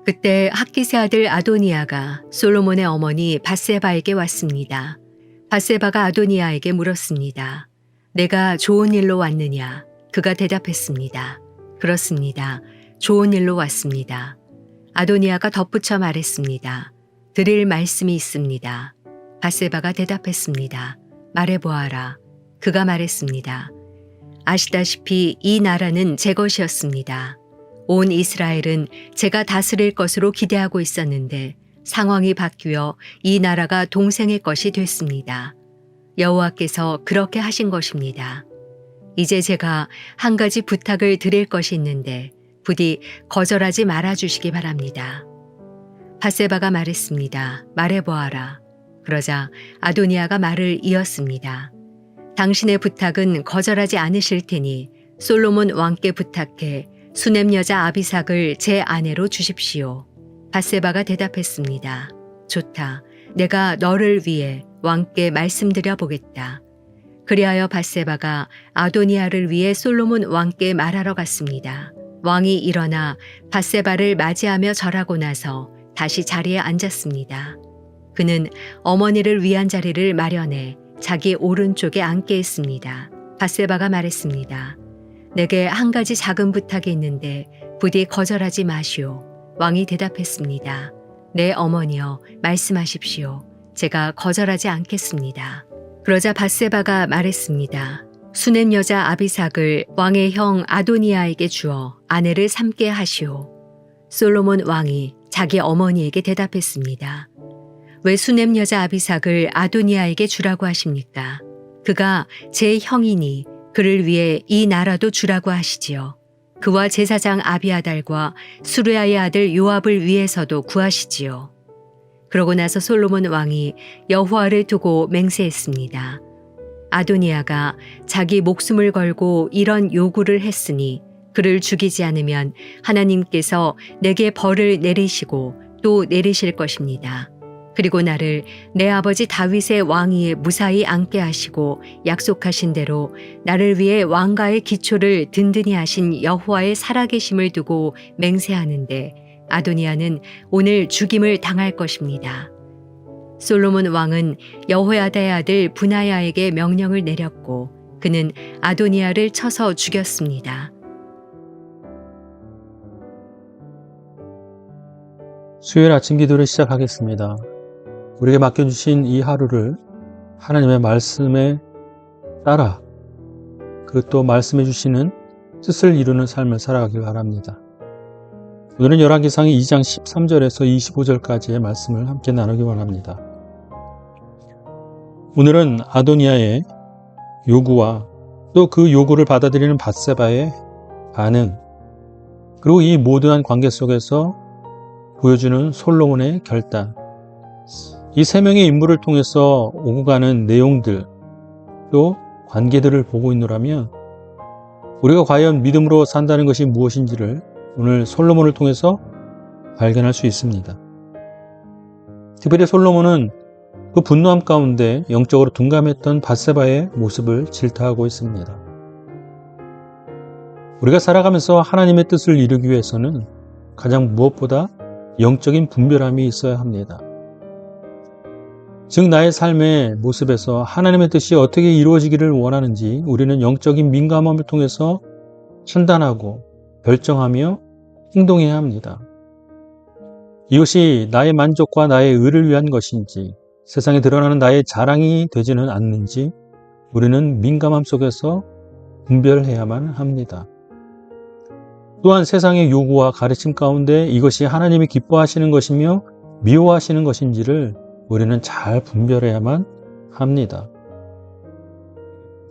그때 학기세 아들 아도니아가 솔로몬의 어머니 밧세바에게 왔습니다. 밧세바가 아도니아에게 물었습니다. 내가 좋은 일로 왔느냐? 그가 대답했습니다. 그렇습니다. 좋은 일로 왔습니다. 아도니아가 덧붙여 말했습니다. 드릴 말씀이 있습니다. 밧세바가 대답했습니다. 말해보아라. 그가 말했습니다. 아시다시피 이 나라는 제 것이었습니다. 온 이스라엘은 제가 다스릴 것으로 기대하고 있었는데 상황이 바뀌어 이 나라가 동생의 것이 됐습니다. 여호와께서 그렇게 하신 것입니다. 이제 제가 한 가지 부탁을 드릴 것이 있는데 부디 거절하지 말아주시기 바랍니다. 밧세바가 말했습니다. 말해보아라. 그러자 아도니아가 말을 이었습니다. 당신의 부탁은 거절하지 않으실 테니 솔로몬 왕께 부탁해 수넴 여자 아비삭을 제 아내로 주십시오. 밧세바가 대답했습니다. 좋다. 내가 너를 위해 왕께 말씀드려 보겠다. 그리하여 밧세바가 아도니아를 위해 솔로몬 왕께 말하러 갔습니다. 왕이 일어나 밧세바를 맞이하며 절하고 나서 다시 자리에 앉았습니다. 그는 어머니를 위한 자리를 마련해 자기 오른쪽에 앉게 했습니다. 밧세바가 말했습니다. 내게 한 가지 작은 부탁이 있는데 부디 거절하지 마시오. 왕이 대답했습니다. 내 어머니여 말씀하십시오. 제가 거절하지 않겠습니다. 그러자 밧세바가 말했습니다. 수넴 여자 아비삭을 왕의 형 아도니아에게 주어 아내를 삼게 하시오. 솔로몬 왕이 자기 어머니에게 대답했습니다. 왜 수넴 여자 아비삭을 아도니아에게 주라고 하십니까? 그가 제 형이니 그를 위해 이 나라도 주라고 하시지요. 그와 제사장 아비아달과 수르야의 아들 요압을 위해서도 구하시지요. 그러고 나서 솔로몬 왕이 여호와를 두고 맹세했습니다. 아도니아가 자기 목숨을 걸고 이런 요구를 했으니 그를 죽이지 않으면 하나님께서 내게 벌을 내리시고 또 내리실 것입니다. 그리고 나를 내 아버지 다윗의 왕위에 무사히 앉게 하시고 약속하신 대로 나를 위해 왕가의 기초를 든든히 하신 여호와의 살아계심을 두고 맹세하는데 아도니아는 오늘 죽임을 당할 것입니다. 솔로몬 왕은 여호야다의 아들 브나야에게 명령을 내렸고 그는 아도니아를 쳐서 죽였습니다. 수요일 아침 기도를 시작하겠습니다. 우리에게 맡겨주신 이 하루를 하나님의 말씀에 따라 그 또 말씀해 주시는 뜻을 이루는 삶을 살아가길 바랍니다. 오늘은 열왕기상의 2장 13절에서 25절까지의 말씀을 함께 나누기 원합니다. 오늘은 아도니아의 요구와 또 그 요구를 받아들이는 밧세바의 반응, 그리고 이 모든 관계 속에서 보여주는 솔로몬의 결단, 이 세 명의 인물을 통해서 오고 가는 내용들, 또 관계들을 보고 있노라면 우리가 과연 믿음으로 산다는 것이 무엇인지를 오늘 솔로몬을 통해서 발견할 수 있습니다. 특별히 솔로몬은 그 분노함 가운데 영적으로 둔감했던 밧세바의 모습을 질타하고 있습니다. 우리가 살아가면서 하나님의 뜻을 이루기 위해서는 가장 무엇보다 영적인 분별함이 있어야 합니다. 즉 나의 삶의 모습에서 하나님의 뜻이 어떻게 이루어지기를 원하는지 우리는 영적인 민감함을 통해서 판단하고 결정하며 행동해야 합니다. 이것이 나의 만족과 나의 의를 위한 것인지 세상에 드러나는 나의 자랑이 되지는 않는지 우리는 민감함 속에서 분별해야만 합니다. 또한 세상의 요구와 가르침 가운데 이것이 하나님이 기뻐하시는 것이며 미워하시는 것인지를 우리는 잘 분별해야만 합니다.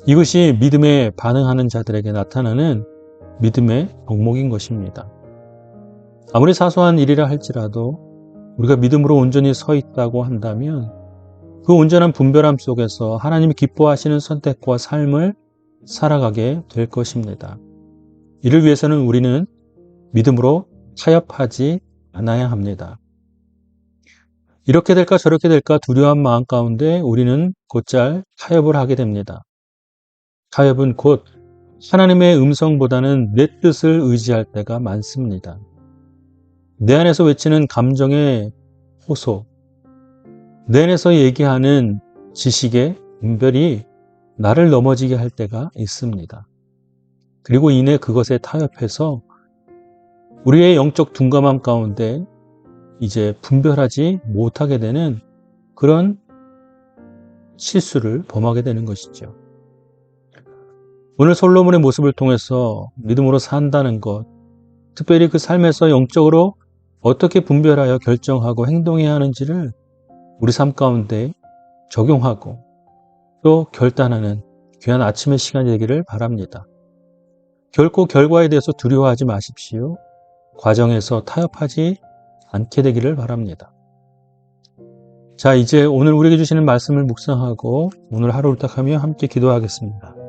이것이 믿음에 반응하는 자들에게 나타나는 믿음의 덕목인 것입니다. 아무리 사소한 일이라 할지라도 우리가 믿음으로 온전히 서 있다고 한다면 그 온전한 분별함 속에서 하나님이 기뻐하시는 선택과 삶을 살아가게 될 것입니다. 이를 위해서는 우리는 믿음으로 타협하지 않아야 합니다. 이렇게 될까 저렇게 될까 두려운 마음 가운데 우리는 곧잘 타협을 하게 됩니다. 타협은 곧 하나님의 음성보다는 내 뜻을 의지할 때가 많습니다. 내 안에서 외치는 감정의 호소, 내 안에서 얘기하는 지식의 분별이 나를 넘어지게 할 때가 있습니다. 그리고 이내 그것에 타협해서 우리의 영적 둔감함 가운데 이제 분별하지 못하게 되는 그런 실수를 범하게 되는 것이죠. 오늘 솔로몬의 모습을 통해서 믿음으로 산다는 것, 특별히 그 삶에서 영적으로 어떻게 분별하여 결정하고 행동해야 하는지를 우리 삶 가운데 적용하고 또 결단하는 귀한 아침의 시간이 되기를 바랍니다. 결코 결과에 대해서 두려워하지 마십시오. 과정에서 타협하지 않게 되기를 바랍니다. 자, 이제 오늘 우리에게 주시는 말씀을 묵상하고 오늘 하루를 딱 하며 함께 기도하겠습니다.